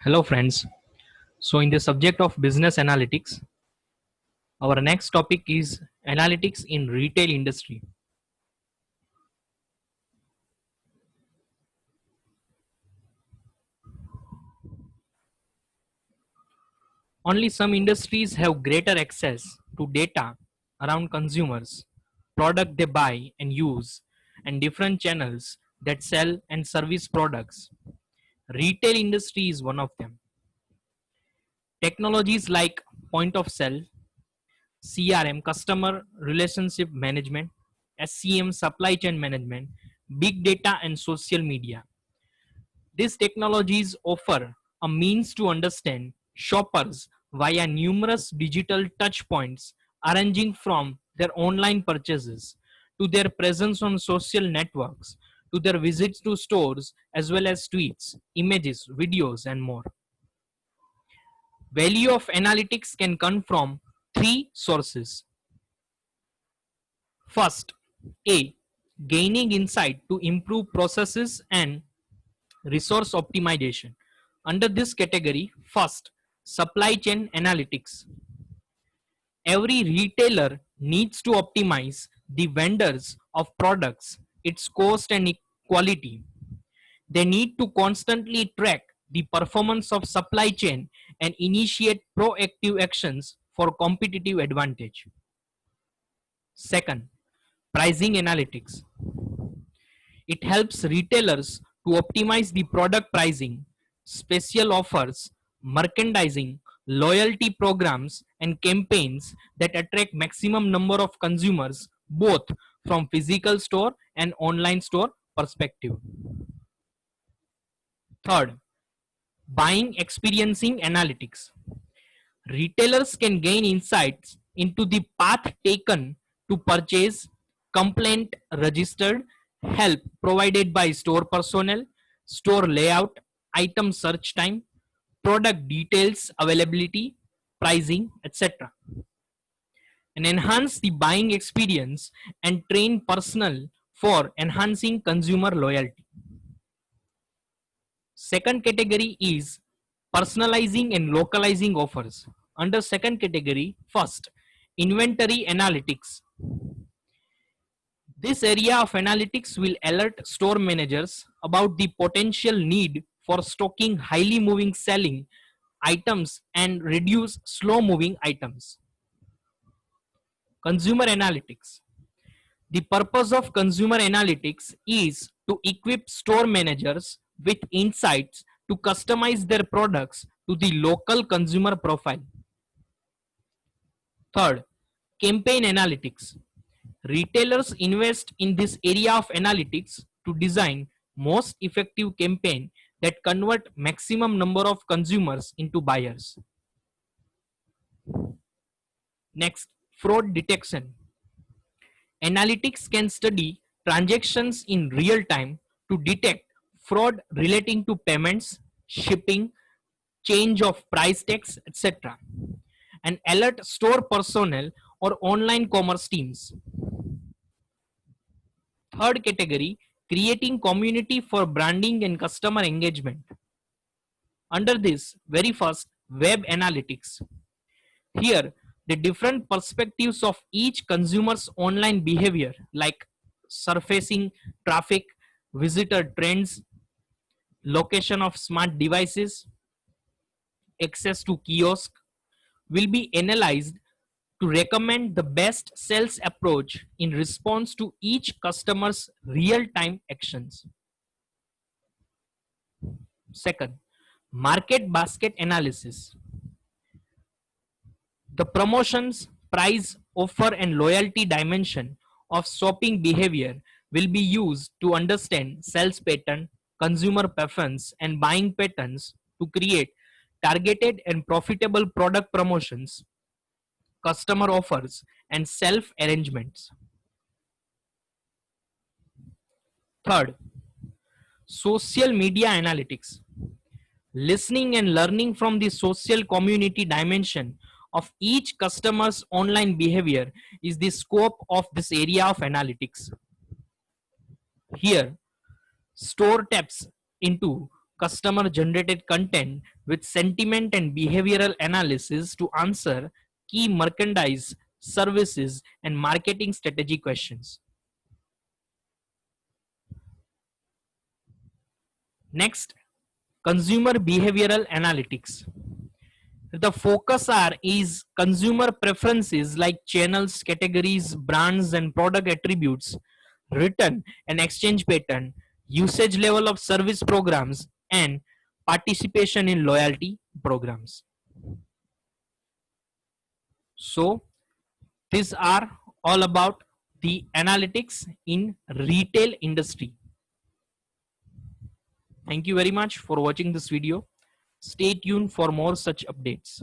Hello friends. So in the subject of business analytics, our next topic is analytics in retail industry. Only some industries have greater access to data around consumers, product they buy and use, and different channels that sell and service products. Retail industry is one of them. Technologies like point of sale, CRM, customer relationship management, SCM, supply chain management, big data and social media. These technologies offer a means to understand shoppers via numerous digital touchpoints, arranging from their online purchases to their presence on social networks to their visits to stores as well as tweets, images, videos, and more. Value of analytics can come from three sources. First, A. Gaining insight to improve processes and resource optimization. Under this category, first, supply chain analytics. Every retailer needs to optimize the vendors of products, its cost and quality. They need to constantly track the performance of supply chain and initiate proactive actions for competitive advantage. Second, pricing analytics. It helps retailers to optimize the product pricing, special offers, merchandising, loyalty programs, and campaigns that attract maximum number of consumers both from physical store and online store perspective. Third, buying experiencing analytics. Retailers can gain insights into the path taken to purchase, complaint registered, help provided by store personnel, store layout, item search time, product details, availability, pricing, etc., and enhance the buying experience and train personnel for enhancing consumer loyalty. Second category is personalizing and localizing offers. Under second category, first, inventory analytics. This area of analytics will alert store managers about the potential need for stocking highly moving selling items and reduce slow moving items. Consumer analytics. The purpose of consumer analytics is to equip store managers with insights to customize their products to the local consumer profile. Third, campaign analytics. Retailers invest in this area of analytics to design most effective campaign that convert maximum number of consumers into buyers. Next, fraud detection. Analytics can study transactions in real time to detect fraud relating to payments, shipping, change of price tags, etc., and alert store personnel or online commerce teams. Third category, creating community for branding and customer engagement. Under this, very first, web analytics. Here, the different perspectives of each consumer's online behavior, like surfacing traffic, visitor trends, location of smart devices, access to kiosk, will be analyzed to recommend the best sales approach in response to each customer's real-time actions. Second, market basket analysis. The promotions, price, offer, and loyalty dimension of shopping behavior will be used to understand sales pattern, consumer preference, and buying patterns to create targeted and profitable product promotions, customer offers, and self arrangements. Third, social media analytics. Listening and learning from the social community dimension of each customer's online behavior is the scope of this area of analytics. Here, store taps into customer generated content with sentiment and behavioral analysis to answer key merchandise, services, and marketing strategy questions. Next, consumer behavioral analytics. The focus are is consumer preferences like channels, categories, brands, and product attributes, return and exchange pattern, usage level of service programs, and participation in loyalty programs. So these are all about the analytics in retail industry. Thank you very much for watching this video. Stay tuned for more such updates.